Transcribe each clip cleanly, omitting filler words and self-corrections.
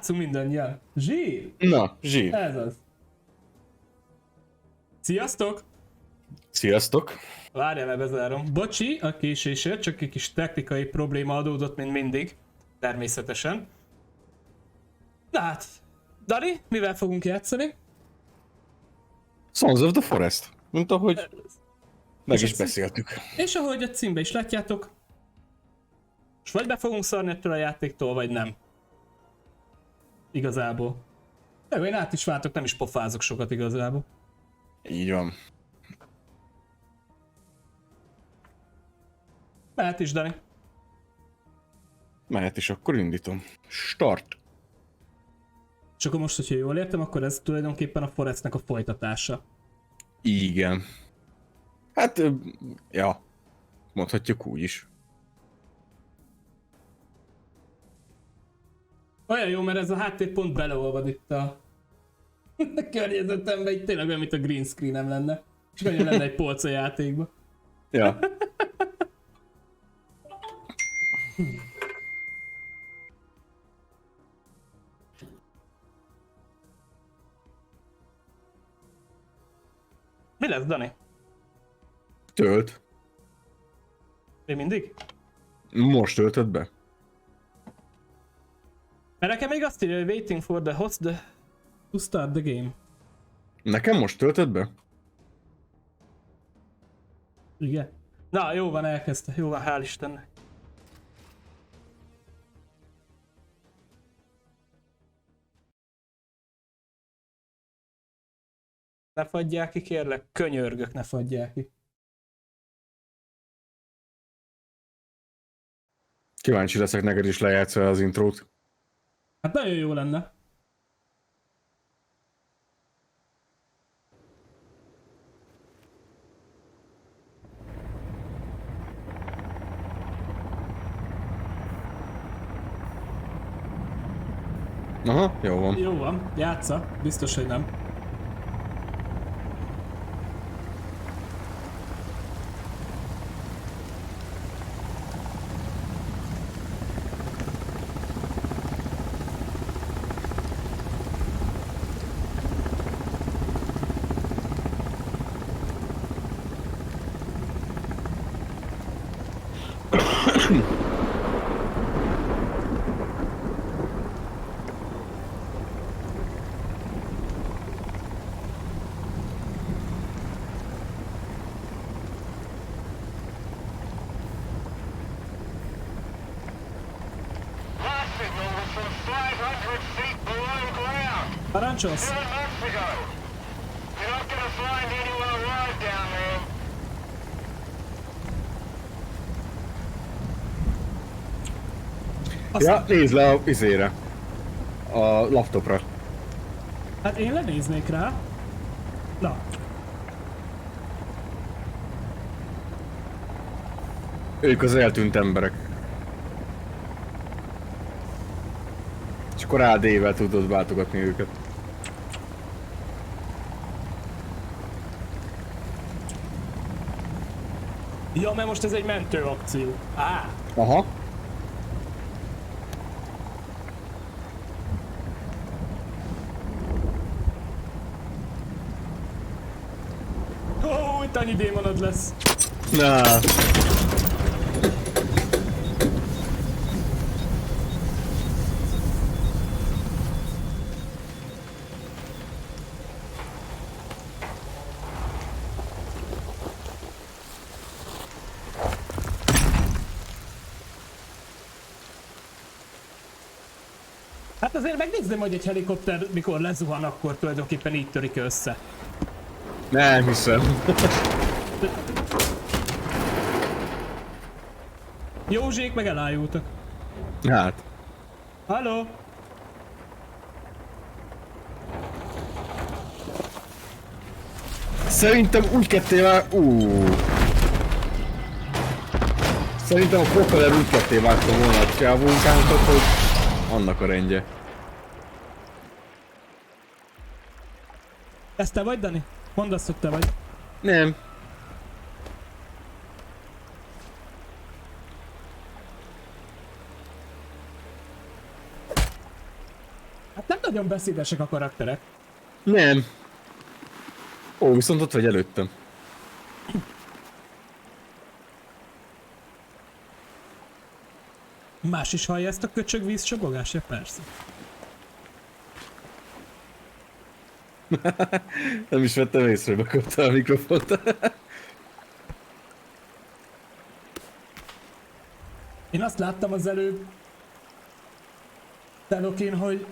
játszunk mindannyian. Zsír! Na, zsír. Ez az. Sziasztok! Sziasztok. Várjál, bezárom. Bocsi a késésért, csak egy kis technikai probléma adódott, mint mindig. Természetesen. Na hát, Dani, mivel fogunk játszani? Sons of the Forest. Mint ahogy meg is beszéltük. És ahogy a címbe is látjátok, és vagy be fogunk szarni ettől a játéktól, vagy nem. Igazából. De én át is váltok, nem is pofázok sokat igazából. Így van. Mehet is, Dani. Mehet is, akkor indítom. Start. És akkor most, hogyha jól értem, akkor ez tulajdonképpen a Forestnek a folytatása. Igen. Hát, ja. Mondhatjuk úgy is. Olyan jó, mert ez a háttér pont beleolvad itt a környezetembe, itt tényleg olyan, mint a green screenem lenne. És olyan lenne egy polc a játékba. Ja. Mi lesz, Dani? Tölt. Még mindig? Most töltöd be? Mert nekem még azt írja, hogy waiting for the host to start the game. Nekem most töltöd be? Igen. Na, jó van, elkezdte. Jó van, hál' Istennek. Ne fagyják ki, kérlek. Könyörgök, ne fagyják ki. Kíváncsi leszek neked is lejátszol az intrót. Hát nagyon jó lenne. Aha, jó van. Jó van, játsza. Biztos, hogy nem. Parancsolsz? Ja, nézd le a izére. A laptopra. Hát én lenéznék rá. Na. Ők az eltűnt emberek. És akkor AD-vel tudod váltogatni őket. Ja, mert most ez egy mentő akció. Á. Aha. Ó, itt annyi démonod lesz. Na. Hát azért megnézném, hogy egy helikopter mikor lezuhan, akkor tulajdonképpen így törik össze. Nem hiszem. Józsék meg elájultak. Hát. Halló? Szerintem úgy ketté már... Szerintem a propeller úgy ketté vágtam volna a csávónkánkat, hogy annak a rendje. Ez te vagy, Dani? Mondd azt, hogy te vagy. Nem. Nagyon beszédesek a karakterek. Nem. Ó, viszont ott vagy előttem. Más is hallja ezt a köcsög vízcsobogást? Ja, persze. Nem is vettem észre, bekapta a mikrofont. Én azt láttam az előbb Telokin, hogy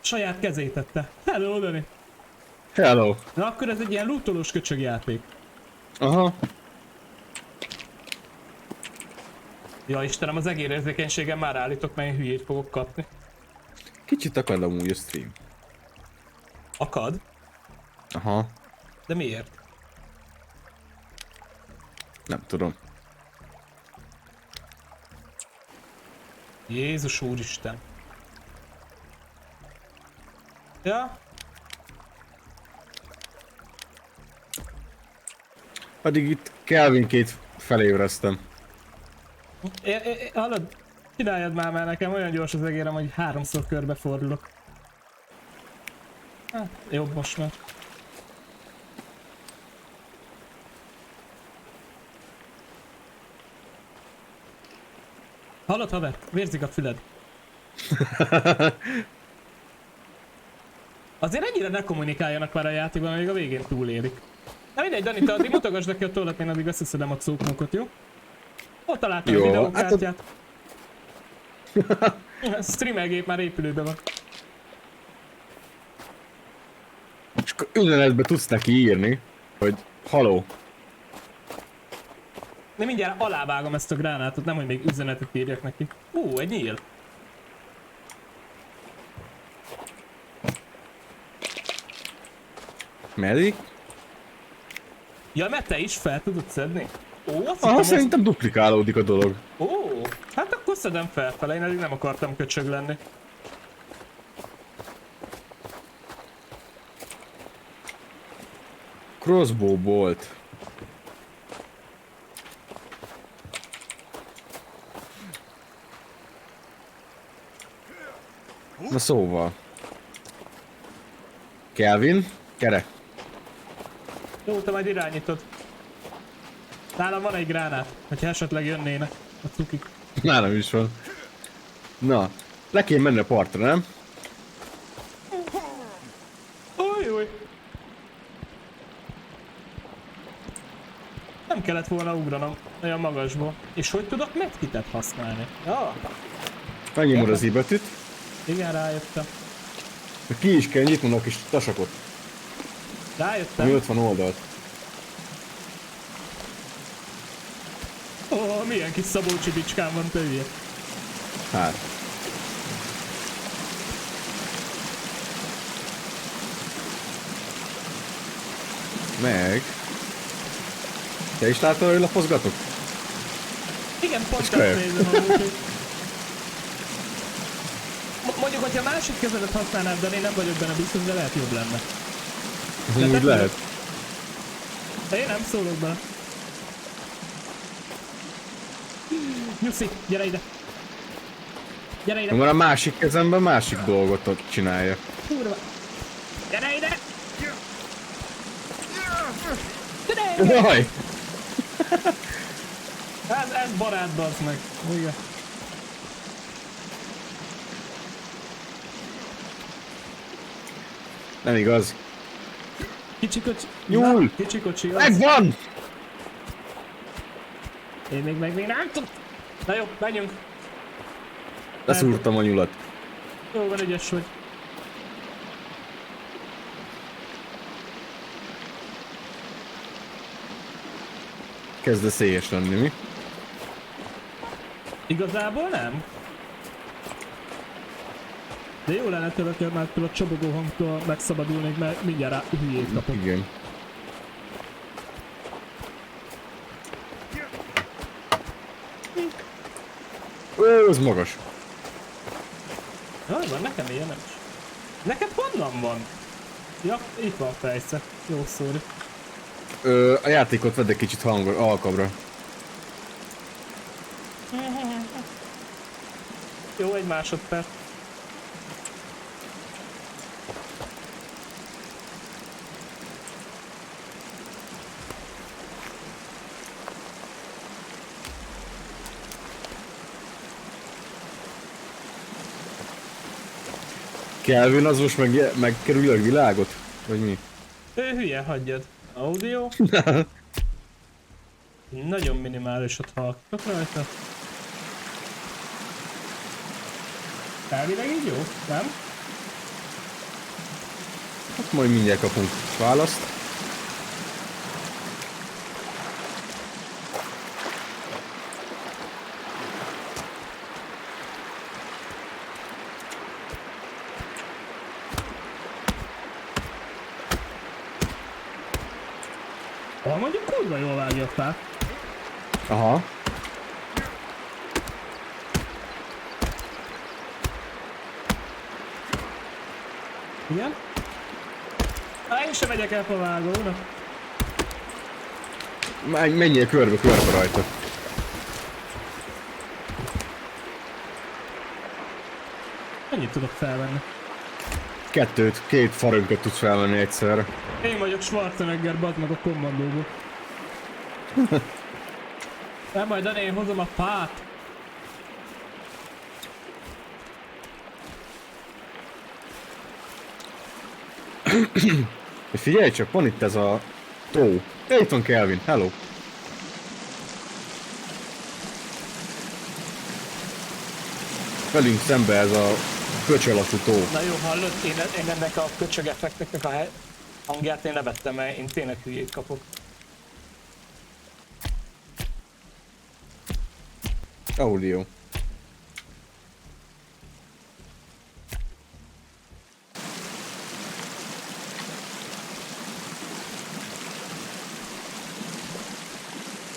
saját kezét tette. Hello, Dani! Hello. Na akkor ez egy ilyen lootolós köcsög játék. Aha. Ja Istenem, az egérérzékenységem már állítok, mely hülyét fogok kapni. Kicsit akad amúgy a stream. Akad? Aha. De miért? Nem tudom. Jézus úristen. Ja? Addig itt Kelvinkét felébreztem. Hallod? Csináljad már nekem, olyan gyors az egérem, hogy 3-szor körbefordulok. Hát, jobb most már. Hallod, haver? Vérzik a füled. Azért ennyire ne kommunikáljanak már a játékban, amíg a végén túlélik. Na mindegy, Dani, te addig mutogasd neki a tollat, én addig összeszedem a cuknokot, jó? Ott találtam Jó, a videókártyát. A streamergép már épülőben van. És akkor üzenetbe tudsz neki írni, hogy haló. De mindjárt alávágom ezt a gránátot, nem hogy még üzenetet írjak neki. Egy nyíl. Meddig? Ja, mert te is fel tudod szedni? Azt Aha, hittem, szerintem duplikálódik a dolog. Hát akkor szedem felfele, én eddig nem akartam köcsög lenni. Crossbow bolt. Na szóval. Kelvin, gyere. Jó, te majd irányítod. Nálam van egy gránát, hogyha esetleg jönnének a cukik. Nálam is van. Na, le kéne menni a partra, nem? Új. Nem kellett volna ugranom olyan magasból. És hogy tudok medkitet használni? Ja, Megnyomod az i betűt. igen, rájöttem. Ki is kell nyitnod a kis tasakot. Ami Rájöttem. ott van oldalt. Milyen kis Szabolcsi bicskám van, te hülye. Hát. Meg. Te is látod, hogy lapozgatok? Igen, pont ezt kölyök. nézem amúgy. Mondjuk, hogyha másik kezedet használnád, de én nem vagyok benne biztos, de lehet jobb lenne. Úgy lehet. De én nem szólok bele. Nyuszi, gyere ide! Gyere ide! Már a másik kezemben másik dolgot ott csinálja. Kurva! Gyere ide! Gyere ide! Jaj! Ez barát, bazd meg. Igen. Nem igaz. Kicsi kocsi. Nyúl! Na, kicsi kocsi. Az. Megvan! Én még nem tudom. Na jó, menjünk. Leszúrtam a nyulat. Jó, van, ügyes vagy. Kezdesz éhes lenni, mi? Igazából nem. De jó lenne tőle, mert a csobogó hangtól megszabadulnék, mert mindjárt rá hülyét kapok. Igen. Ó, ez magas. Jaj, van, nekem ilyen nem is. Neked honnan van? Ja, itt van fejsze. Jó szóri. A játékot vedd egy kicsit halkabbra. Jó, egy másodperc. Kelvin az most megkerül a világot? Vagy mi? Ő hülye, hagyjad. Audio. Nagyon minimálisat hallgatok rajta. Elvileg így jó, nem? Hát majd mindjárt kapunk választ. Mondjuk kurva jól vágja a fát. Aha. Igen? Én sem megyek el a vágónak. Menjél körbe rajta. Ennyit tudok felvenni. Két farönköt tudsz felvenni egyszerre. Én vagyok Schwarzenegger, bazd meg a kommandóból. Nem majd Dani, én hozom a fát. Figyelj csak, van itt ez a tó. Itt van Kelvin, hello. Velünk szembe ez a köcsölatú tó. Na jó, hallod, én ennek a köcsög effekteknek a hangját én levettem, mert én tényleg hülyét kapok. Audio.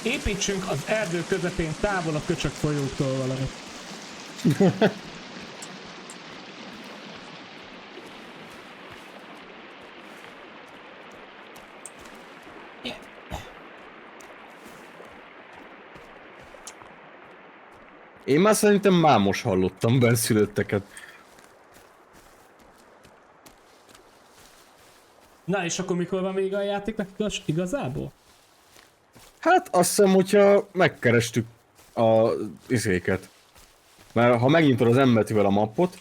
Építsünk az erdő közepén távol a köcsög folyóktól valamit. Én már szerintem mámos hallottam benszülötteket. Na és akkor mikor van vége a játéknak igazából? Hát azt hiszem, hogyha megkerestük a izéket. Mert ha megnyitod az M betűvel a mappot,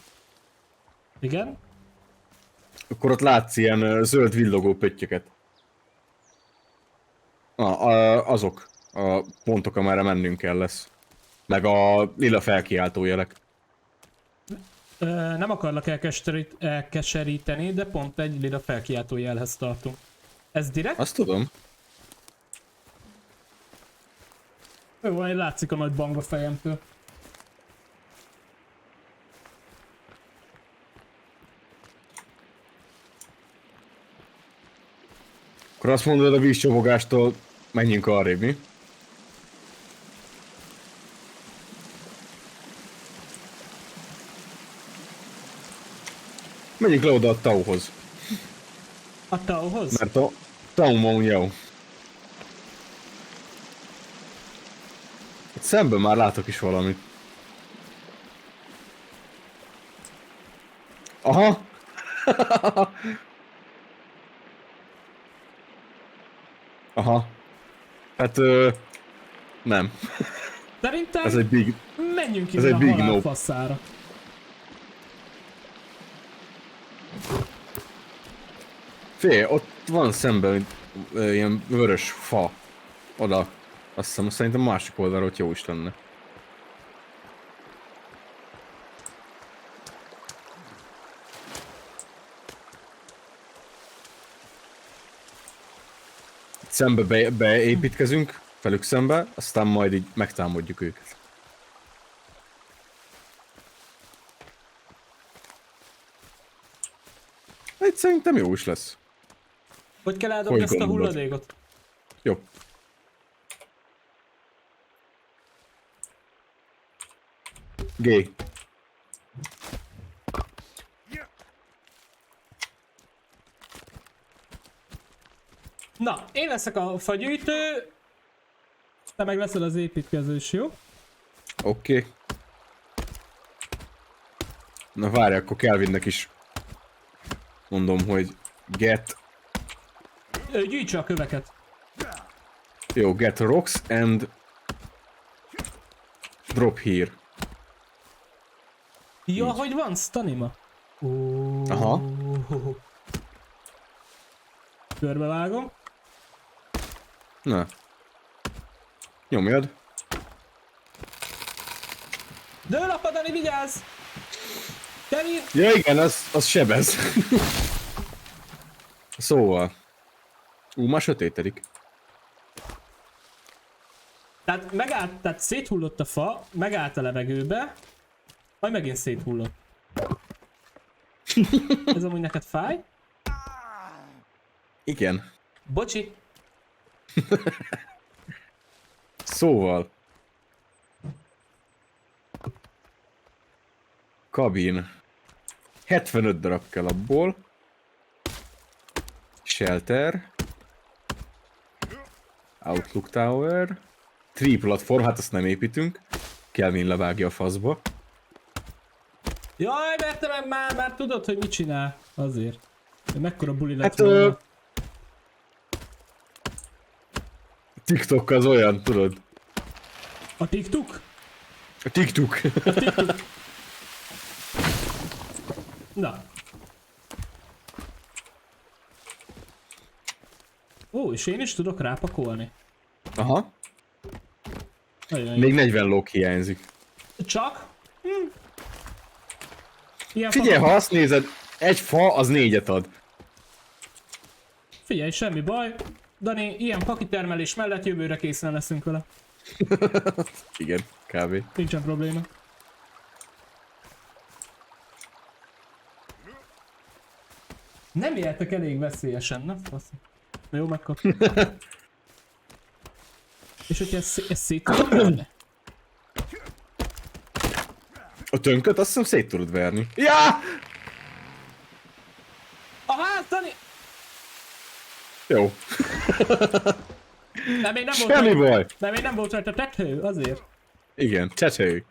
Igen? akkor ott látsz ilyen zöld villogó pöttyöket. Azok a pontok, amerre mennünk kell lesz. Meg a lila felkiáltó jelek. Nem akarlak elkeseríteni, de pont egy lila felkiáltó jelhez tartunk. Ez direkt? Azt tudom. Jó, van, látszik a nagy bang a fejemtől. Akkor azt mondod a vízcsobogástól, menjünk arrébb, mi? Menjünk le oda a Tauhoz. A Tauhoz? Mert a Taumon jó. Itt szemben már látok is valamit. Aha! Aha. Hát nem. Szerintem Ez egy big... menjünk ez innen egy a big halál no. fasszára. Fé, ott van szemben ilyen vörös fa. Oda. Azt hiszem, szerintem másik oldalról ott jó is lenne. Szembe beépítkezünk, velük szembe, aztán majd így megtámadjuk őket. Itt szerintem jó is lesz. Hogy kell eldobni Hogy ezt a gondolod? hulladékot? Jó. G. Na, én leszek a fagyűjtő, te meg leszel az építkezős, jó? Oké. Na várj, akkor Kelvinnek is mondom, hogy get... Gyűjtse a köveket. Jó, get rocks and drop here. Ja, Így. hogy van Stanima. Aha. Körbevágom. Na. Nyomjad. Dől apa, Dani, vigyázz! Kevin! Ja igen, az sebez. Szóval. Már sötétedik. Tehát megállt, tehát széthullott a fa, megállt a levegőbe, majd megint széthullott. Ez amúgy neked fáj? Igen. Bocsi! Szóval. Kabin. 75 darab kell abból. Shelter. Outlook Tower. Tree platform, hát azt nem építünk. Kelvin levágja a faszba. Jaj, mert te meg már tudod, hogy mit csinál. Azért. Mekkora buli lett Hát volna. TikTok az olyan, tudod. A TikTok? A TikTok. Na. Ó, és én is tudok rápakolni. Aha. Nagyon Még jó. 40 lók hiányzik. Csak? Ilyen Figyelj, fa- ha azt nézed, egy fa az 4-et ad. Figyelj, semmi baj. Dani, ilyen pakitermelés mellett jövőre készen leszünk vele. Igen, kb. Nincsen probléma. Nem éltek elég veszélyesen, na? Fasz. Jó, megkaptam. És hogyha ezt szét tudom venni? A tönköt azt hiszem szét tudod verni. Ja! A ház, Dani! Jó. Nem, még nem Semmi volt baj. Nem, még nem volt rajta tető, azért. Igen, csetőj.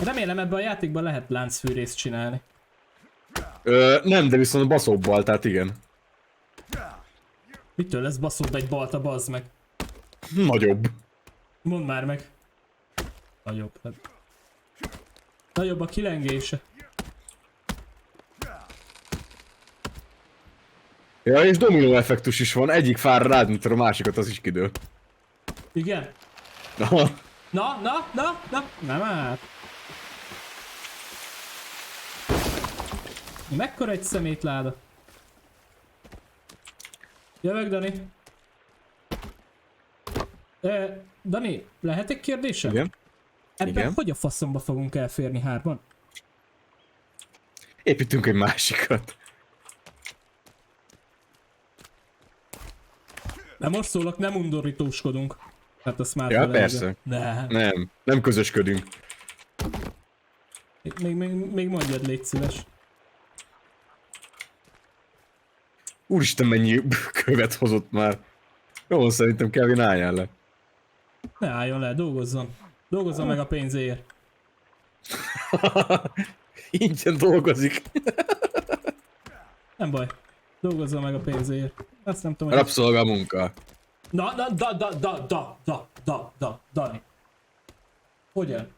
Remélem ebben a játékban lehet láncfűrészt csinálni. Nem, de viszont baszóbbal, tehát igen. Mitől lesz baszóbb egy balta, bazd meg? Nagyobb. Mondd már meg. Nagyobb. Hát. Nagyobb a kilengése. Ja, és dominó effektus is van. Egyik fára rád, mint a másikat, az is kidől. Igen? Aha. Na! Nem át. Mekkora egy szemétláda? Jövök, Dani. Dani, lehet egy kérdésem? Igen. Ebben Igen. hogy a faszomba fogunk elférni hárman? Építünk egy másikat. De most szólok, nem undorítóskodunk. Hát azt már Ja, felejtsd. persze. De. Nem közösködünk. Még mondjad, légy szíves. Úristen, mennyi követ hozott már. Jó, szerintem Kevin álljál le. Ne álljon le, dolgozzon. Dolgozzon meg a pénzéért. Ingyen dolgozik. Nem baj. Dolgozzon meg a pénzéért. Azt nem tudom, hogy... Rabszolga munka. Na, Dani. Hogyan?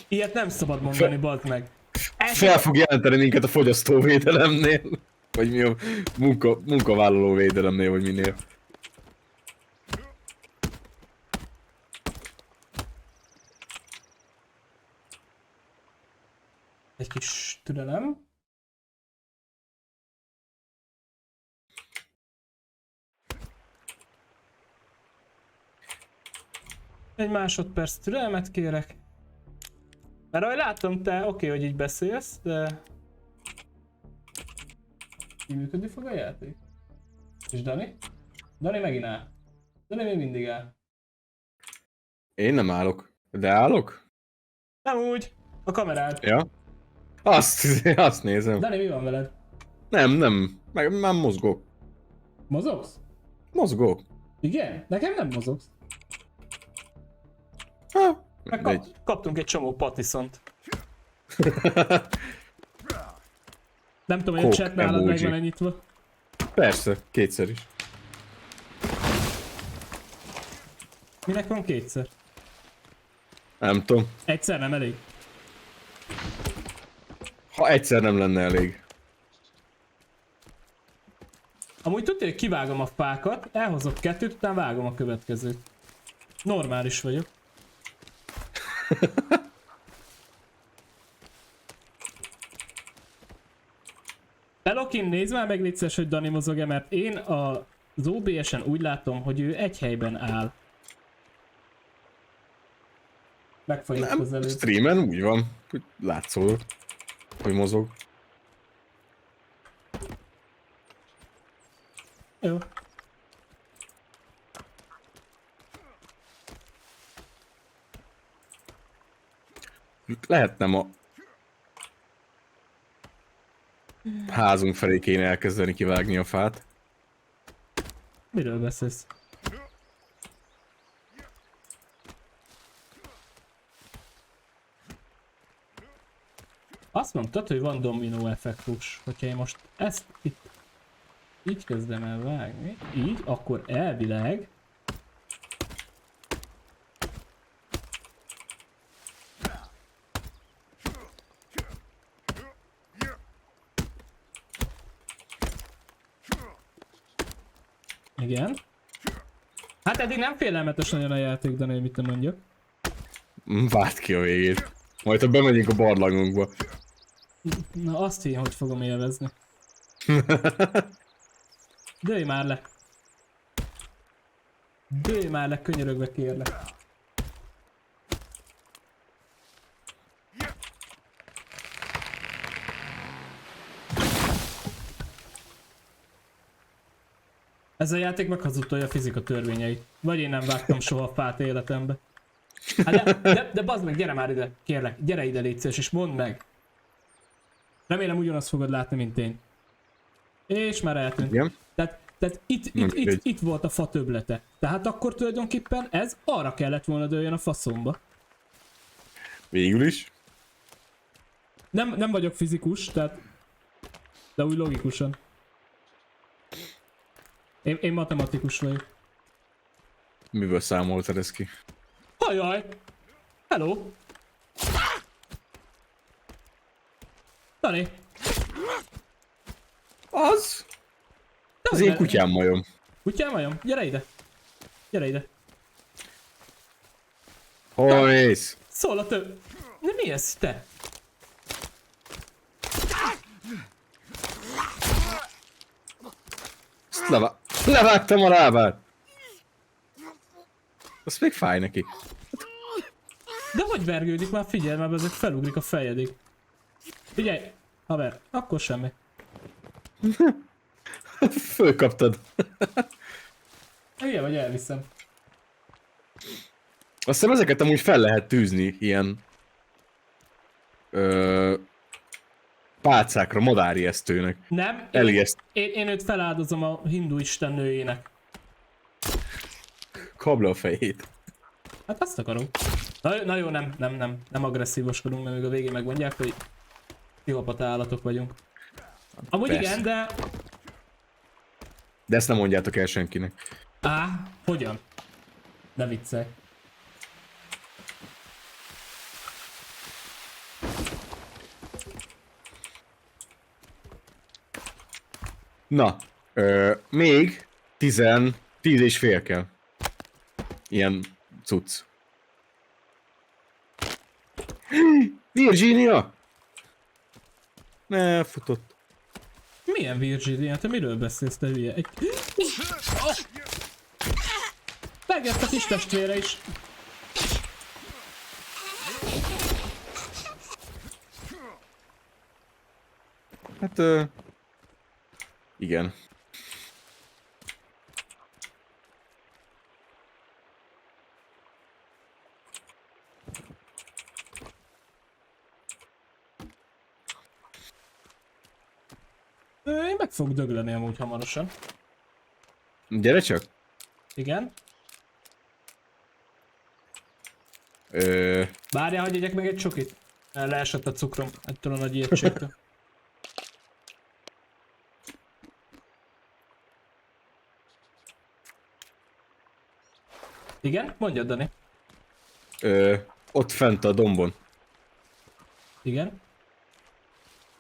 Ilyet nem szabad mondani, bazd meg. Fel fog jelenteni minket a fogyasztóvédelemnél. Vagy mi a munkavállalóvédelemnél, vagy minél. Egy kis türelem. Egy másodperc türelmet kérek. Mert ahogy látom, te oké, hogy így beszélsz, de... Így működni fog a játék? És Dani? Dani megint áll. Dani még mindig áll. Én nem állok. De állok? Nem úgy. A kamerád. Ja. Azt nézem. Dani, mi van veled? Nem. Már mozgok. Mozogsz? Mozgok. Igen? Nekem nem mozogsz. Ha, Meg mindegy. kaptunk egy csomó patiszont. Nem tudom, hogy a Coke chat nálad emoji. meg van nyitva. Persze, kétszer is. Minek van kétszer? Nem tudom. Egyszer nem elég. Ha egyszer nem lenne elég. Amúgy tudja, hogy kivágom a fákat, elhozok kettőt, utána vágom a következőt. Normális vagyok. Elokin, nézd már meg légy szíves, hogy Dani mozog-e, mert én az OBS-en úgy látom, hogy ő egy helyben áll. Megfogjuk Nem, közelőtt. streamen úgy van, hogy látszol, hogy mozog. Jó. Lehet nem a házunk felé kéne elkezdeni kivágni a fát. Miről beszélsz? Azt mondtad, hogy van dominó effektus. Hogyha én most ezt itt így kezdem el vágni, így, akkor elvileg igen. Hát eddig nem félelmetes nagyon a játék, de nem mit nem mondjak. Várd ki a végét. Majd ha bemegyünk a barlangunkba. Na azt én hogy fogom élvezni. Dőj már le! Dőj már le, könyörögve kérlek. Ez a játék meghazudtolja a fizika törvényeit. Vagy én nem vágtam soha a fát életembe. Hát de bazd meg, gyere már ide, kérlek. Gyere ide légy szíves, és mondd meg. Remélem ugyanazt fogod látni, mint én. És már eltűnt. Igen? Tehát itt volt a fa töblete. Tehát akkor tulajdonképpen ez arra kellett volna dőljön a faszomba. Végül is. Nem vagyok fizikus, tehát... De úgy logikusan. Én matematikus vagyok. Miből számoltad ezt ki? Ajaj! Hello! Dani! Az! De Az hogy én ne- kutyám majom. Kutyám majom? Gyere ide! Gyere ide! Hol mész? Szól a több... De mi ez, te? Azt levágtam a lábát. Azt még fáj neki. De hogy vergődik már? Figyelj már, ezek felugrik a fejedig. Figyelj! Haver, akkor semmi. Fölkaptad. Igen, vagy elviszem. Azt hiszem ezeket amúgy fel lehet tűzni ilyen pálcákra, madárijesztőnek. Nem, Elijeszt. én őt feláldozom a hindu istennőjének. Kabla a fejét. Hát azt akarom. Na jó, nem agresszívoskodunk, mert még a végén megmondják, hogy pszichopata állatok vagyunk. Amúgy Persze. igen, de... De ezt nem mondjátok el senkinek. Hogyan? Ne viccelj. Na, még 10 és fél kell. Ilyen cucc. Virginia! Ne, futott. Milyen Virginia? Te miről beszélsz, te hülye? Megett a kis testvére is. Hát, igen. Én meg fog dögleni amúgy hamarosan. Gyere csak. Igen. Ö, Várjál, hogy egyek meg egy csokit. Leesett a cukrom ettől a nagy ijegységtől. Igen? Mondjad, Dani. Ott fent a dombon. Igen?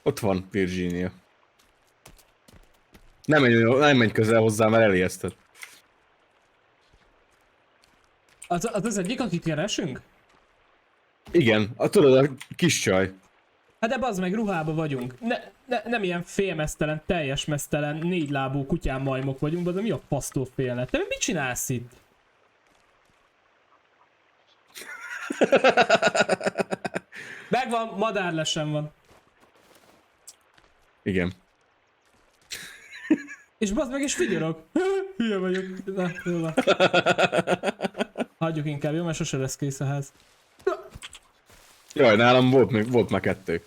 Ott van Virginia. Nem menj közel hozzá, mert elijeszted. Az egyik, akit keresünk? Igen, tudod, a kis csaj. Hát de bazd meg, ruhába vagyunk. Nem ilyen félmeztelen, teljes meztelen, négylábú kutyán majmok vagyunk, de mi a fasztól félne? Te mit csinálsz itt? Megvan, madárlesem van. Igen. És bazd meg, és vigyorog. Hülye vagyok. Na, jó van. Hagyjuk inkább, jó? Mert sose lesz kész a ház. Jaj, nálam volt már 2.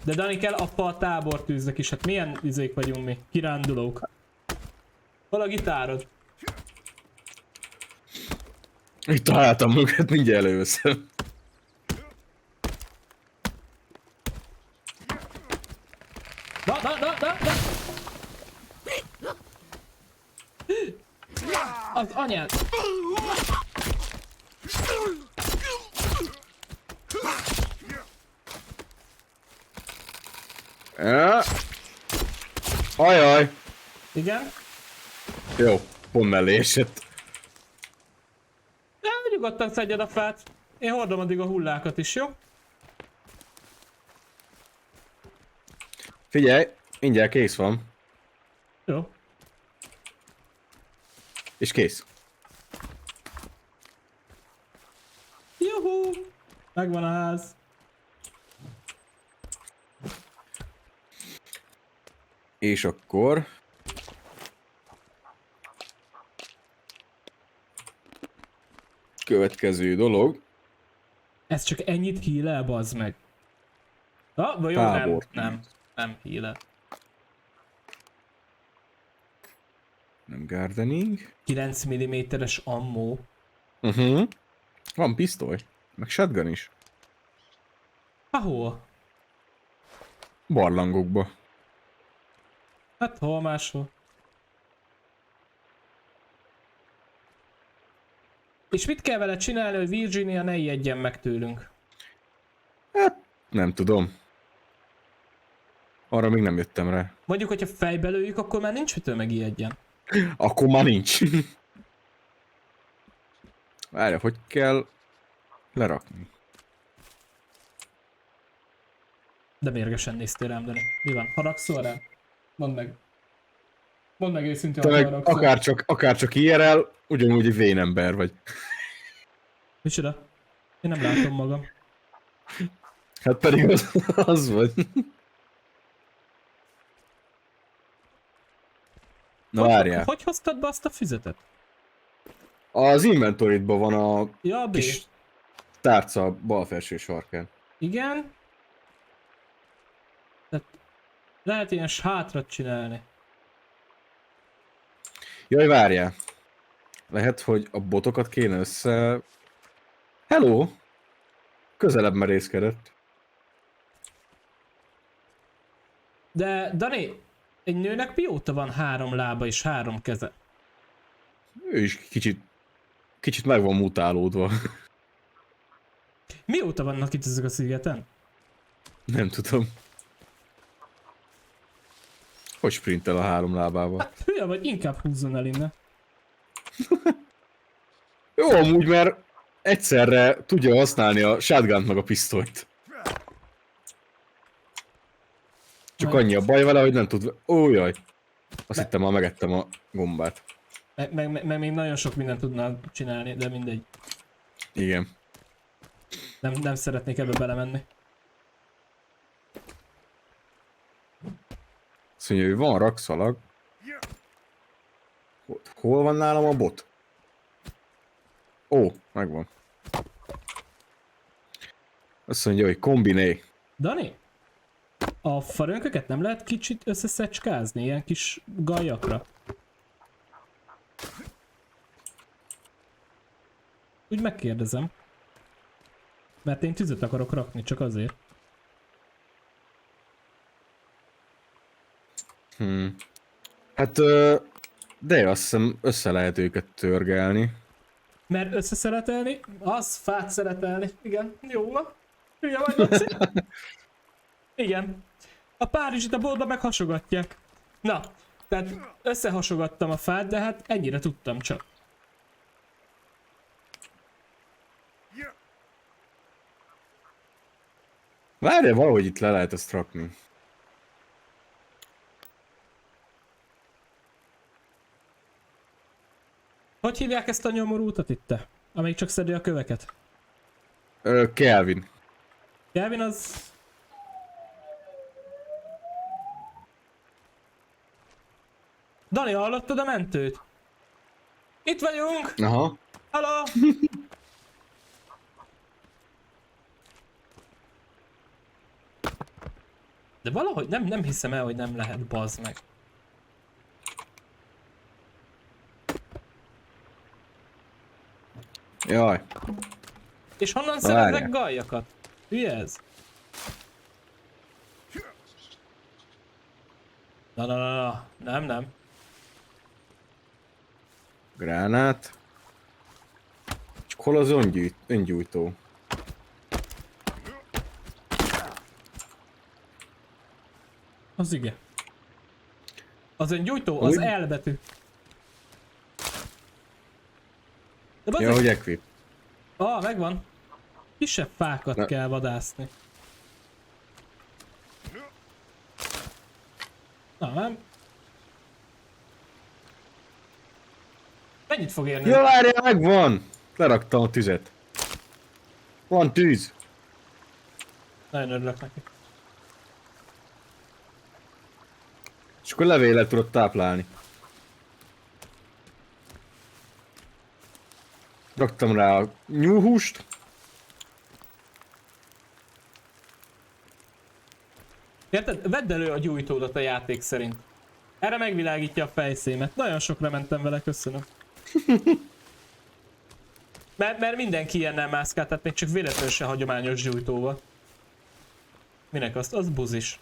De Dani kell apa a tábortűznek is, hát milyen izék vagyunk mi? Kirándulók. Hol a gitárod? Itt találtam őket, mindjárt előveszem. Na! Az anyád! Ja. Ajaj. Igen? Jó, pont mellé esett. De nyugodtan szedjed a fát. Én hordom addig a hullákat is, jó? Figyelj, mindjárt kész van. Jó. És kész. Juhú! Megvan a ház. És akkor... Következő dolog. Ez csak ennyit hílel, bazd meg. Vagy jó, nem. Tábor. Nem hílel. Nem gardening. 9 mm-es ammó. Van pisztoly. Meg shotgun is. Ahol? Barlangokba. Hát hol máshol. És mit kell vele csinálni, hogy Virginia ne ijedjen meg tőlünk? Hát, nem tudom. Arra még nem jöttem rá. Mondjuk, hogyha fejbe lőjük, akkor már nincs mitől megijedjen. Akkor már nincs. Várja, hogy kell lerakni. De mérgesen néztél rám, Dani. Mi van? Haragszol rám? Mondd meg. Mondd meg őszintén, Te hogy meg haragszol. akárcsak IRL, ugyanúgy egy vénember vagy. Micsoda? Én nem látom magam. Hát pedig az vagy. Na várjál. Hogy hoztad be azt a füzetet? Az inventory-ban van a Ja, B. kis tárca bal felső sarkán. Igen. Tehát lehet ilyen sátrat csinálni. Jaj, várjál. Lehet, hogy a botokat kéne össze... Hello! Közelebb merészkedett. De Dani, egy nőnek mióta van 3 lába és 3 keze? Ő is kicsit meg van mutálódva. Mióta vannak itt ezek a szigeten? Nem tudom. Hogy sprintel a 3 lábával? Hát hülye vagy, inkább húzzon el innen. Jó amúgy, mert egyszerre tudja használni a shotgunt meg a pisztolyt. Csak annyi a baj vele, hogy nem tud... Ó, jaj. Azt hittem, már megettem a gombát. Meg még nagyon sok mindent tudnál csinálni, de mindegy. Igen. Nem szeretnék ebbe belemenni. Azt mondja, hogy van rakszalag. Hol van nálam a bot? Ó, megvan. Azt mondja, hogy kombiné. Dani? A farönköket nem lehet kicsit összeszecskázni, ilyen kis gajakra? Úgy megkérdezem. Mert én tüzet akarok rakni, csak azért. Hát De azt hiszem össze lehet őket törgelni. Mert összeszeletelni, az fát szeretelni. Igen, jó van. Hülye vagy, Laci? Igen. A Párizsit a boltba meghasogatják. Na, tehát összehasogattam a fát, de hát ennyire tudtam csak. Várj, valahogy itt le lehet ezt rakni. Hogy hívják ezt a nyomorútat itt? Amelyik csak szedi a köveket? Kelvin. Kelvin az... Dani, hallottad a mentőt? Itt vagyunk! Aha. Halló! De valahogy nem hiszem el, hogy nem lehet, bazd meg. Jaj. És honnan Na, szerezek várjál. galjakat? Hülye ez? Na. Nem. Gránát. Csak hol az öngyújtó? Az igen. Az öngyújtó, az Úgy? L betű. De bazd Ja, meg- hogy equip. megvan. Kisebb fákat Na. kell vadászni. Na, nem. Mennyit fog érni? Ja, várjál, megvan! Leraktam a tüzet. Van tűz. Nagyon örülök neki. És akkor levélet tudod táplálni. Raktam rá a nyúlhúst. Érted? Vedd elő a gyújtódat a játék szerint. Erre megvilágítja a fejszémet. Nagyon sokra mentem vele, köszönöm. Mert mindenki ilyennel mászkál, tehát még csak véletlenül se hagyományos gyújtóval. Minek azt? Az buzis.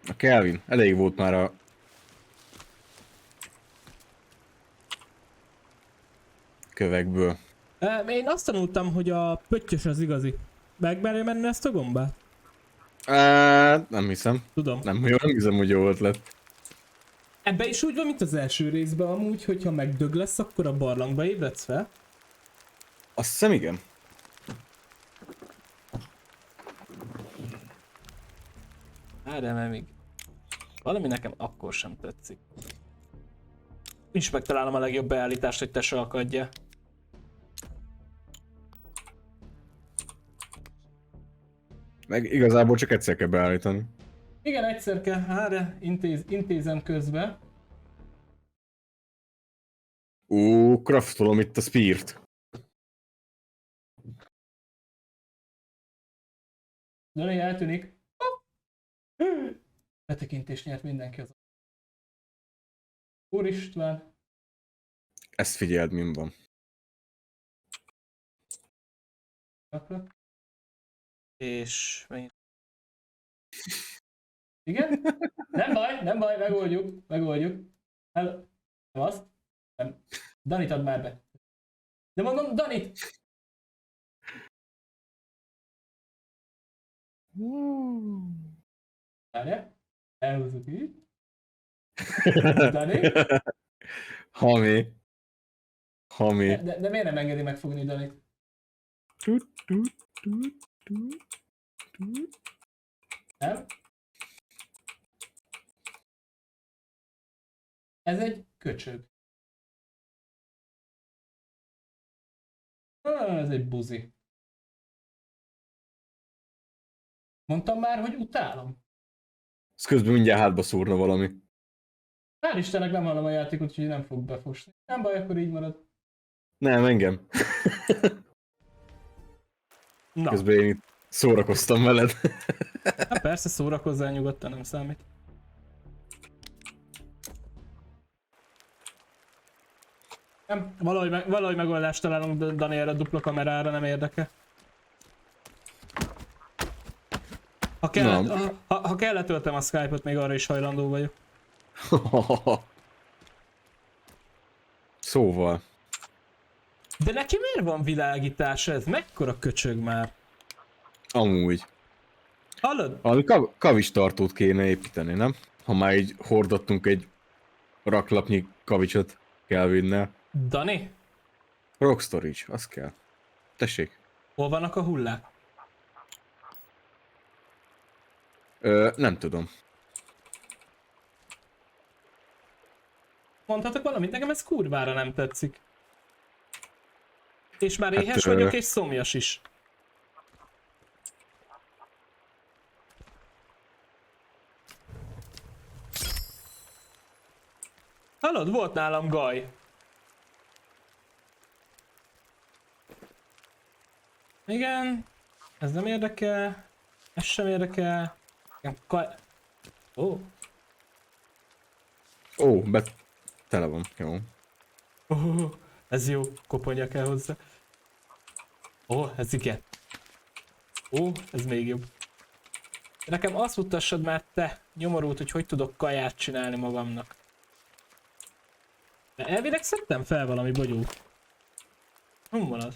A Kelvin. Elég volt már a... kövekből. Én azt tanultam, hogy a pöttyös az igazi. Megmerje menni ezt a gombát? Nem hiszem. Tudom. Nem hiszem, hogy jó ötlet. Ebbe is úgy van, mint az első részben amúgy, hogyha megdög lesz, akkor a barlangba ébredsz fel. Azt hiszem, igen. De még valami nekem akkor sem tetszik. Nincs megtalálom a legjobb beállítást, hogy te se akadjál. Meg igazából csak egyszer kell beállítani. Igen, egyszer kell, de intézem közben. Craftolom itt a speart. Dani eltűnik. Betekintést nyert mindenki az. Úr István. Ezt figyeld, min van. És megint. Igen? Nem baj, megoldjuk. Hello. Nem azt? Nem. Danit add már be. De mondom, Danit! Várjál. Elhúzzuk így. Dani? Hami. De miért nem engedi megfogni Danit? Nem? Ez egy köcsög. Ez egy buzi. Mondtam már, hogy utálom. Ez közben mindjárt hátba szúrna valami. Hál' Istennek nem hallom a játékot, úgyhogy nem fog befosni. Nem baj, akkor így marad. Nem, engem. Na, Közben én itt szórakoztam veled. Hát persze, szórakozzál nyugodtan, nem számít. Nem, valahogy megoldást találunk Dani erre a dupla kamerára, nem érdekel. Ha kell, Na. ha kell letöltem a Skype-ot, még arra is hajlandó vagyok. Szóval. De neki miért van világítás ez? Mekkora köcsög már? Amúgy. Hallod? Valami kavicstartót kéne építeni, nem? Ha már így hordottunk egy raklapnyi kavicsot Kelvinnel. Dani? Rock storage, az kell. Tessék. Hol vannak a hullák? Nem tudom. Mondhatok valamit? Nekem ez kurvára nem tetszik. És már Hát, éhes vagyok és szomjas is. Hallod, volt nálam gaj. Igen, ez nem érdekel, ez sem érdekel. Ó. Ó, tele van, jó. Ez jó, koponya kell hozzá. Ó, ez igen. Ó, ez még jobb. Nekem azt mutassad már te, nyomorult, hogy tudok kaját csinálni magamnak. De elvileg szedtem fel valami bogyót. Hol van az?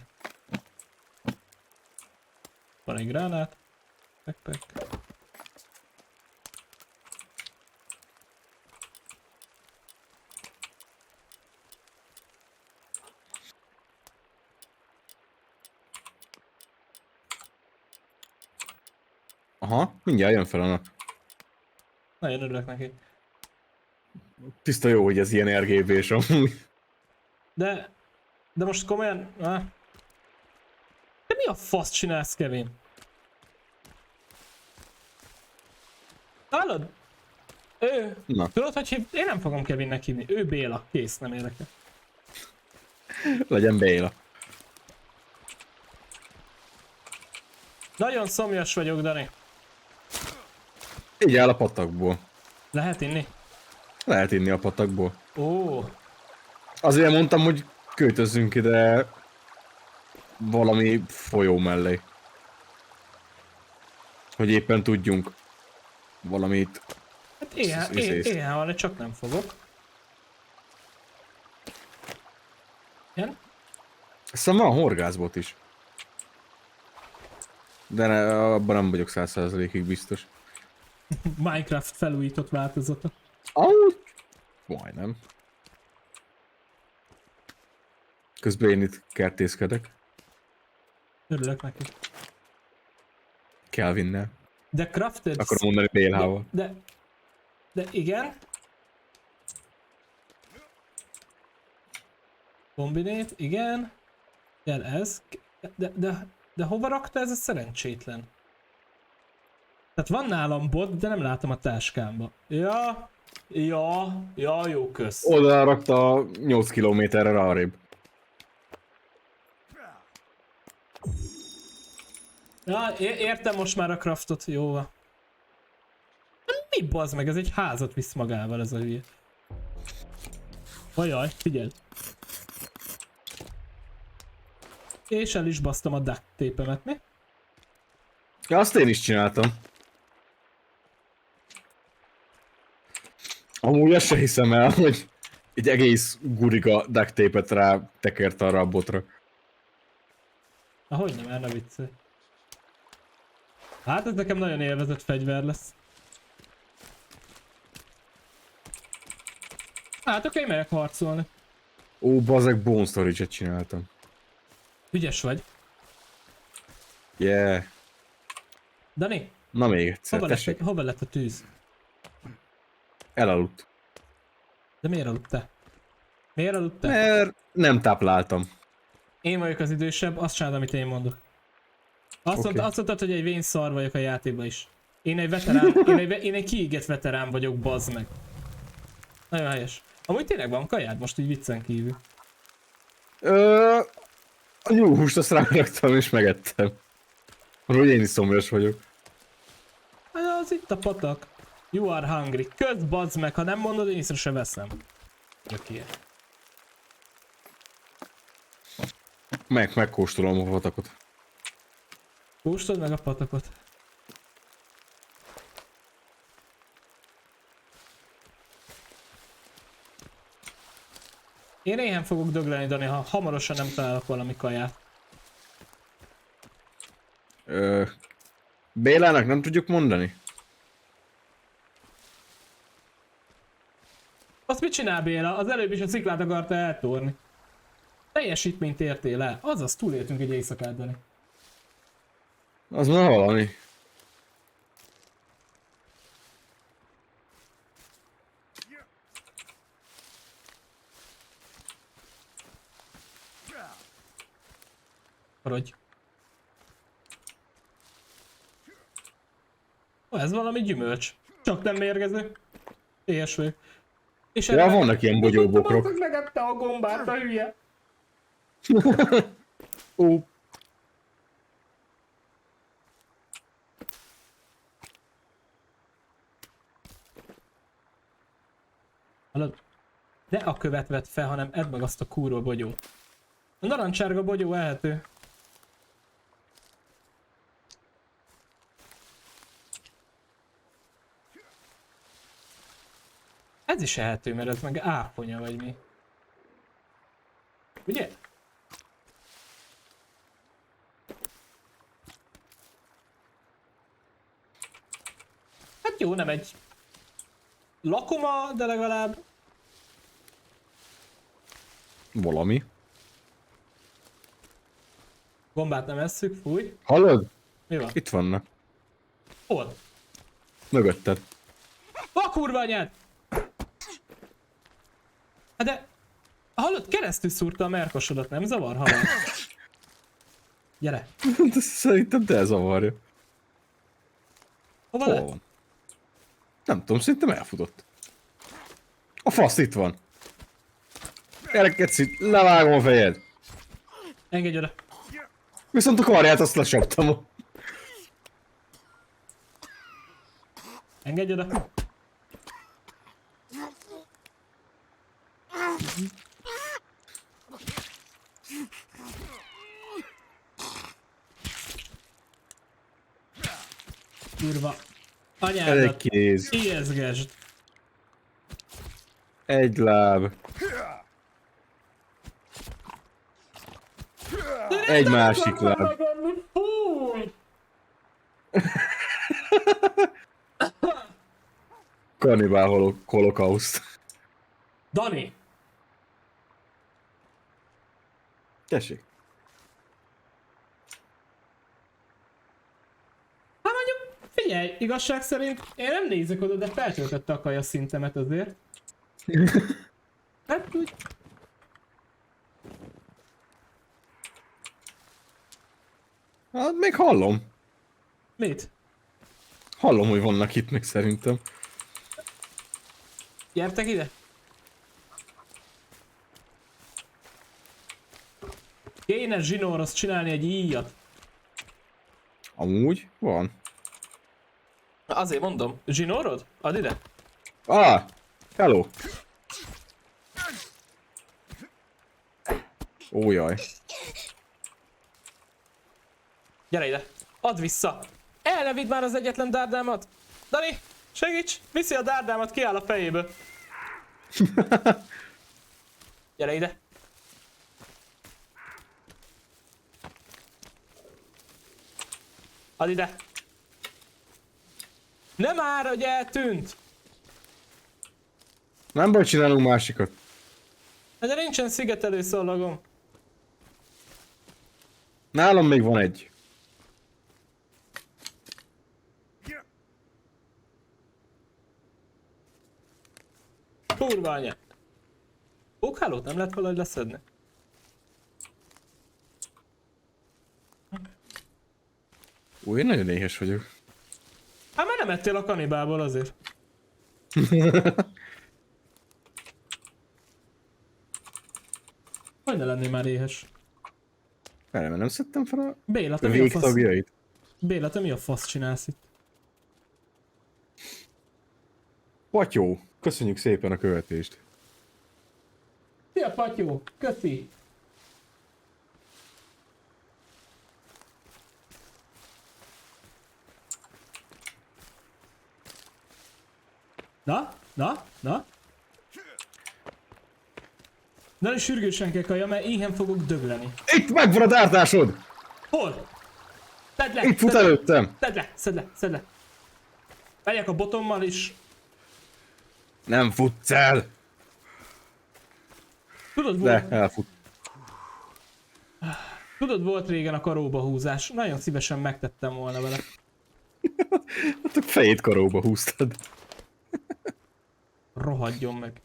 Van egy gránát. Backpack. Aha, mindjárt jön fel a nap. Nagyon örülök neki. Tiszta jó, hogy ez ilyen RGB-s amúgy. De most komolyan... De mi a fasz csinálsz, Kevin? Hallod? Na. Tudod, hogy én nem fogom Kevinnek hívni. Ő Béla. Kész, nem érdekel. Legyen Béla. Nagyon szomjas vagyok, Dani. Így áll a patakból. Lehet inni? Lehet inni a patakból. Ó. Azért mondtam, hogy költözzünk ide valami folyó mellé. Hogy éppen tudjunk valamit. Hát éhen van, csak nem fogok. Igen? Aztán van horgászbot is. De abban nem vagyok 100%-ig biztos. Minecraft felújított változata. Ahogy? Majdnem. Közben én itt kertészkedek. Örülök neki. Kelvinnel. De crafted... Akarom mondani Bélhával. De igen. Kombinét, igen. Kell ez. De hova rakta ez a szerencsétlen? Tehát van nálam bot, de nem látom a táskámba. Ja, jó kösz. Oda rakta 8 kilométerre arrébb. Ja, értem most már a craftot, jó van. Mi bazd meg, ez egy házat visz magával ez a hülye. Ajaj, figyelj. És el is basztam a duct tape-emet, mi? Ja, azt én is csináltam. Amúgy ezt se hiszem el, hogy egy egész guriga duct tape-et rá tekert arra a botra. Ahogy nem, el ne viccelj. Hát ez nekem nagyon élvezett fegyver lesz. Hát oké, megyek harcolni. Ó, bazeg, bone storage-et csináltam. Ügyes vagy. Yeah. Dani, Na még egyszer, tessék. hova lett a tűz? Elaludt. De miért aludtál? Miért aludtál? Mert nem tápláltam. Én vagyok az idősebb, azt csinálod, amit én mondok. Azt mondtad, hogy egy vén szar vagyok a játékban is. Én egy veterán, én egy kiégett veterán vagyok, bazd meg. Nagyon helyes. Amúgy tényleg van kajád most így viccen kívül. A nyúlhúst azt ráraktam és megettem. Hogy én is szomjas vagyok. Az itt a patak. You are hungry. Kösz, bazd meg, ha nem mondod, én észre se veszem. Gyökér. Megkóstolom a patakot. Kóstold meg a patakot. Én éhen fogok dögleni, Dani, ha hamarosan nem találok valami kaját. Bélának nem tudjuk mondani? Azt mit csinál Béla? Az előbb is a sziklát akarta eltórni. Teljesítményt értél el. Azaz, túléltünk egy éjszakát, Dani. Az már valami. Maradj. Ó, ez valami gyümölcs. Csak nem mérgező. Éhes vagyok. És Ja, vannak ilyen bogyóbokrok. Megette a gombát, a hülye. Ó. Hallod? Ne a követ vedd fel, hanem edd meg azt a kurva bogyót. A narancsárga bogyó ehető. Ez is ehető, mert ez meg áponya vagy mi. Ugye? Hát jó, nem egy lakoma, de legalább Valami. gombát nem esszük, fúj. Hallod? Mi van? Itt vannak. Hol? Mögötted. A kurva anyád! Hát de... Hallod, keresztül szúrta a merkosodat, nem zavar halad? Gyere. Szerintem te zavarja. Hova Hol lett? van? Nem tudom, szerintem elfutott. A fasz itt van. Gyere, keci, levágom a fejed. Engedj oda. Viszont a karját azt lecsaptam. Engedj oda. Kurva. Egy Anyádat. kéz, Ijeszgesd. egy láb, egy másik láb. Fúj! Kannibál holokauszt. Dani! Tessék. Hát mondjuk, figyelj, igazság szerint én nem nézek oda, de feltöltötte a kaja szintemet azért. Hát úgy. Hát még hallom. Mit? Hallom, hogy vannak itt még szerintem. Gyertek ide? Kéne zsinórhoz csinálni egy íjat. Amúgy van. Azért mondom, zsinórod? Add ide. Ah! Hello! Ó jaj. Gyere ide. Add vissza. El ne vidd már az egyetlen dárdámat. Dani, segíts! Viszi a dárdámat, kiáll a fejéből. Gyere ide. Add ide. Nem már, hogy eltűnt. Nem baj, csinálunk másikat. De nincsen szigetelő szalagom. Nálam még van egy. Kurva anya. Pókhálót nem lehet valahogy leszedni? Ó, én nagyon éhes vagyok. Hát már nem ettél a kanibából azért. Hogy ne lennél már éhes? Várj, mert nem szedtem fel a Béla, te mi a fasz? végtagjait. Béla, te mi a fasz csinálsz itt? Patyó, köszönjük szépen a követést. Szia, Patyó! Köszi! Na? Na? Na? Nagyon sürgősen kell kaja, mert éhen fogok dögleni. Itt megvan a dártásod! Hol? Tedd le! Itt fut szedd le, előttem! Tedd le! Szedd le! Szedd le! Megyek a botommal is. Nem futsz el! Tudod, De, volt, elfut. volt régen a karóba húzás. Nagyon szívesen megtettem volna vele. Hát a fejét karóba húztad. Rohadjon meg.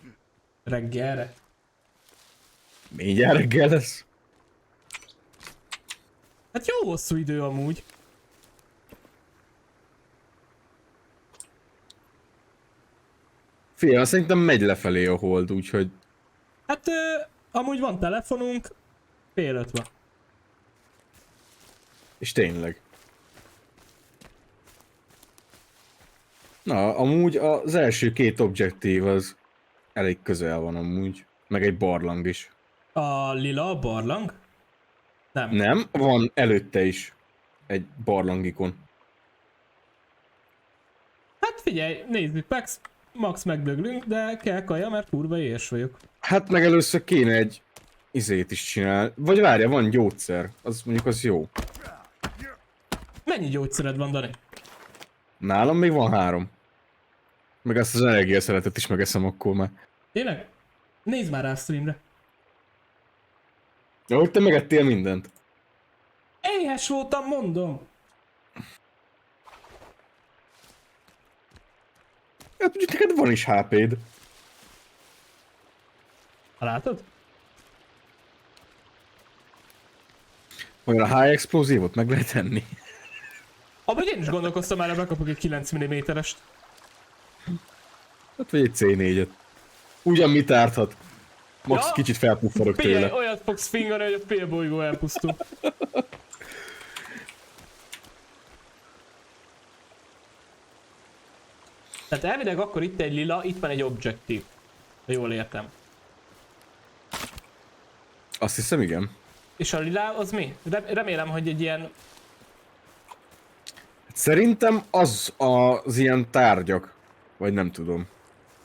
Reggelre. Mindjárt reggel lesz. Hát jó hosszú idő amúgy. Figyelj, szerintem megy lefelé a hold, úgyhogy... Hát amúgy van telefonunk. Fél 5 van. És tényleg. Na, amúgy az első két objektív az elég közel van amúgy. Meg egy barlang is. A lila barlang? Nem. Nem, van előtte is egy barlangikon. Hát figyelj, nézzük, max megdöglünk, de kell kaja, mert kurva éhes vagyok. Hát meg először kéne egy izét is csinálni. Vagy várja, van gyógyszer. Az mondjuk az jó. Mennyi gyógyszered van, Dani? Nálam még van 3. Meg azt az energiaszeletet is megeszem akkor már. Tényleg? Nézd már rá a streamre. Ja, hogy te megettél mindent. Éhes voltam, mondom. Hát mondjuk neked van is HP-d. Látod? Olyan a high explosívot meg lehet tenni. Amúgy én is gondolkoztam már, bekapok egy 9 mm-est. Hát vagy egy C4-et. Ugyan mit árthat? Max Ja. kicsit felpuffarok Figyelj, tőle. olyat fogsz fingani, hogy a félbolygó elpusztul. Tehát elvileg akkor itt egy lila, itt van egy objektív. Ha jól értem. Azt hiszem, igen. És a lila az mi? Remélem, hogy egy ilyen... Szerintem az ilyen tárgyak. Vagy nem tudom.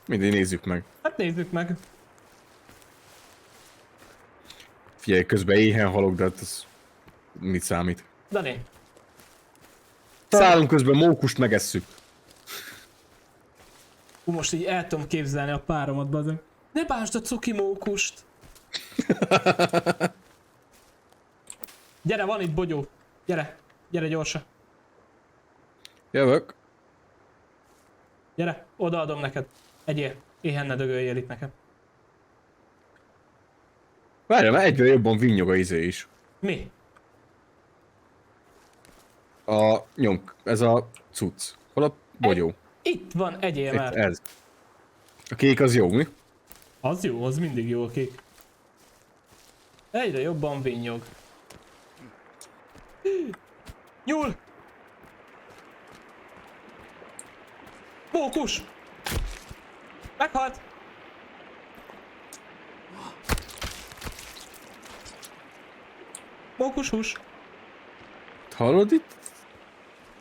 Mindig nézzük meg. Hát nézzük meg. Figyelj, közben éhen halok, de hát ez mit számít? Dani, Találunk közben mókust megesszük. most így el tudom képzelni a páromat, bazeg. Ne bánsd a cuki mókust! Gyere, van itt bogyó. Gyere, gyere gyorsan. Jövök. Gyere, odaadom neked. Egyél, éhen ne dögöljél itt nekem. Várjál, mert egyre jobban vinnyog a izé is. Mi? Ez a cucc. Hol a bogyó? Itt van, egyél Itt, már. ez. A kék az jó, mi? Az jó, az mindig jó a kék. Egyre jobban vinnyog. Nyúl! Mókus! Meghalt! Mókus hús! Hallod itt?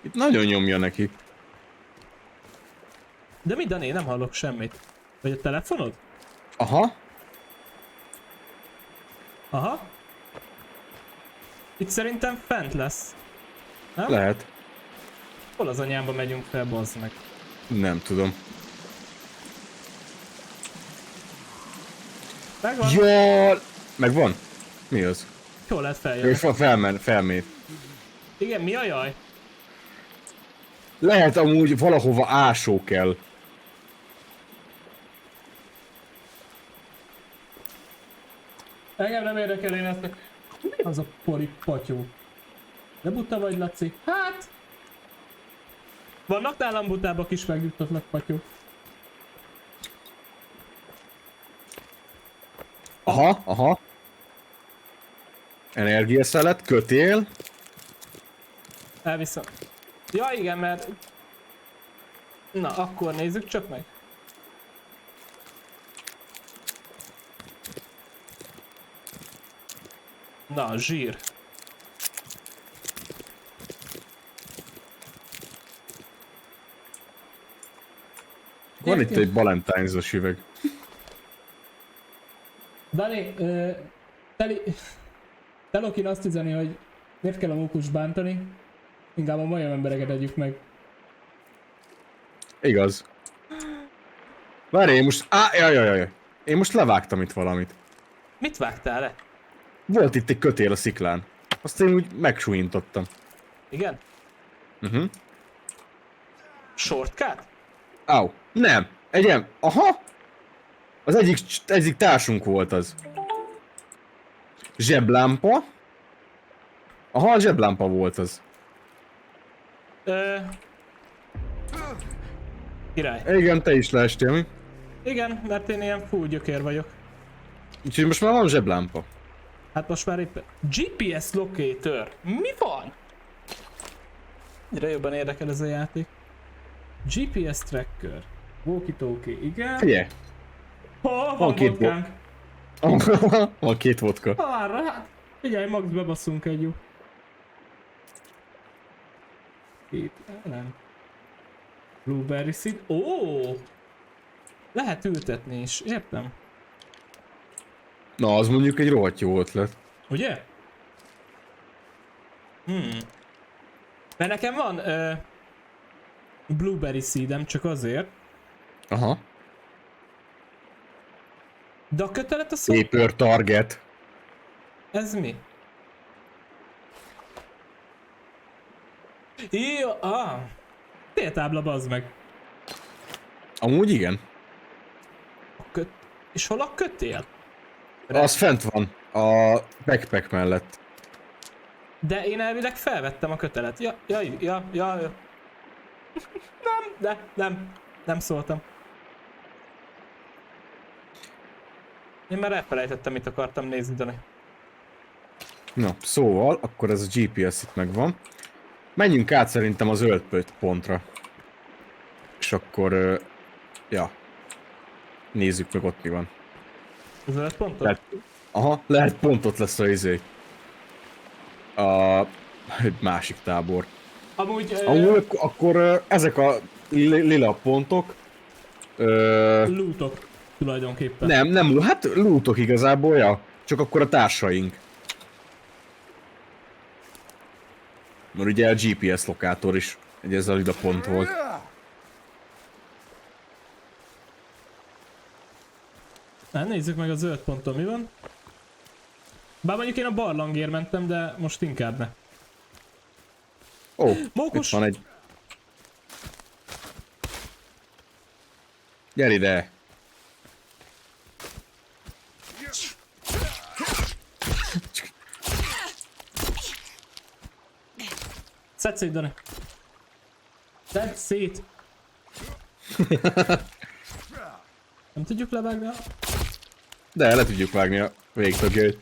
Itt nagyon nyomja neki. De mi, Dani? Nem hallok semmit. Vagy a telefonod? Aha. Aha. Itt szerintem fent lesz. Nem? Lehet. Hol az anyámba megyünk fel, bazd meg? Nem tudom. Megvan? Jól! Megvan? Mi az? Jól lehet feljönni. Felmér. Igen, mi a jaj? Lehet amúgy valahova ásó kell. Engem nem érdekel, én ezt mi az a pori patyó? De buta vagy, Laci? Hát! Vannak nálam butábbak is megjuttatlak, patyó. Aha, aha. Energiaszelet, kötél. Elviszem. Ja igen, mert... Na, akkor nézzük csak meg. Na, zsír. Van itt egy Valentine's-os üveg. Dani, Telokin azt üzeni, hogy miért kell a mókust bántani, inkább a majom embereket együk meg. Igaz. Várj, én most... Jaj. Én most levágtam itt valamit. Mit vágtál le? Volt itt egy kötél a sziklán. Azt én úgy megsúlyintottam. Igen? Shortcut? Au. Nem. Aha! Az egyik társunk volt az. Zseblámpa. Aha, zseblámpa volt az. Király. Igen, te is leestél, mi? Igen, mert én ilyen full gyökér vagyok. Úgyhogy most már van zseblámpa. Hát most már éppen... GPS locator. Mi van? Egyre jobban érdekel ez a játék. GPS tracker. Walkie-talkie, igen. Figyelj. Van két vodkánk. Van 2 vodka. Arra, hát figyelj, max bebasszunk egy jó. Itt, nem. Blueberry seed. Ó! Lehet ültetni is, értem. Na, az mondjuk egy rohadt jó ötlet. Ugye? Mert nekem van blueberry seedem, csak azért. Aha. De a kötelet a szó... Paper target. Ez mi? Jó, téltábla, bazd meg. Amúgy igen. És hol a kötél? Az fent van. A backpack mellett. De én elvileg felvettem a kötelet. Ja. Nem szóltam. Én már elfelejtettem, mit akartam nézni, Dani. Na, szóval, akkor ez a GPS itt megvan. Menjünk át szerintem a zöld pontra. És akkor... ja. Nézzük meg ott mi van. Az ölet pontot? Lehet pont ott lesz a izé. A másik tábor. Amúgy... Akkor ezek a lila pontok... lootok tulajdonképpen. Nem, hát lootok igazából, ja. Csak akkor a társaink. Mert ugye a GPS lokátor is egy ez a lila pont volt. Na, nézzük meg a zöld ponton mi van. Bár mondjuk én a barlangért mentem, de most inkább ne. Ó, Mókus. itt van egy... Gyere ide! Szedd szét, Dani. Szedd szét. Nem tudjuk levágni a... De le tudjuk vágni a végtagjait.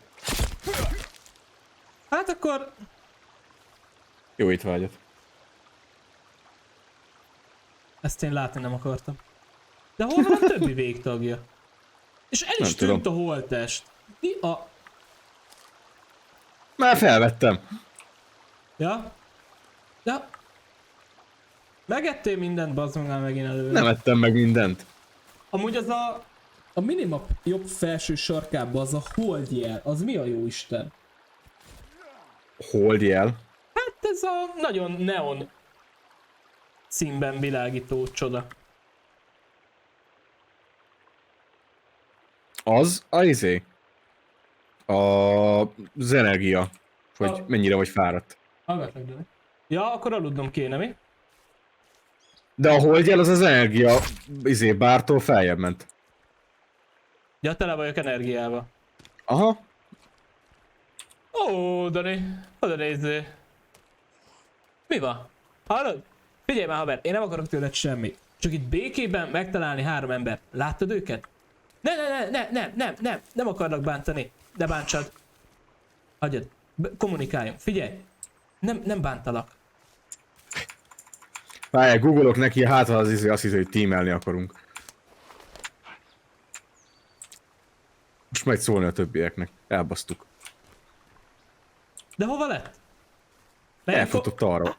Hát akkor... Jó étvágyat. Ezt én látni nem akartam. De hol van a többi végtagja? És el is Nem tűnt tudom. a holttest. Mi a... Már felvettem. Ja? Ja? Megettél mindent, bazd meg már megint előre. Nem ettem meg mindent. Amúgy az a minimap jobb felső sarkában az a hold jel, az mi a jó Isten? Hold jel. Hát ez a nagyon neon színben világító csoda. Az a izé. Az energia. Hogy mennyire vagy fáradt. Hallgatlak, Dani. Ja, akkor aludnom kéne, mi? De a hold jel az az energia izé bártól feljebb ment. Ja, tele vagyok energiával. Aha. Ó, Dani, oda nézzél. Mi van? Hallod? Figyelj már, haver, én nem akarok tőled semmit. Csak itt békében megtalálni 3 embert. Láttad őket? Nem akarnak bántani. De bántsad. Hagyjad. Kommunikáljunk. Figyelj. Nem bántalak. Várjál, googolok neki, hát az izé azt hiszi, hogy teamelni akarunk. Most majd szólni a többieknek. Elbasztuk. De hova lett? Elfutott arra.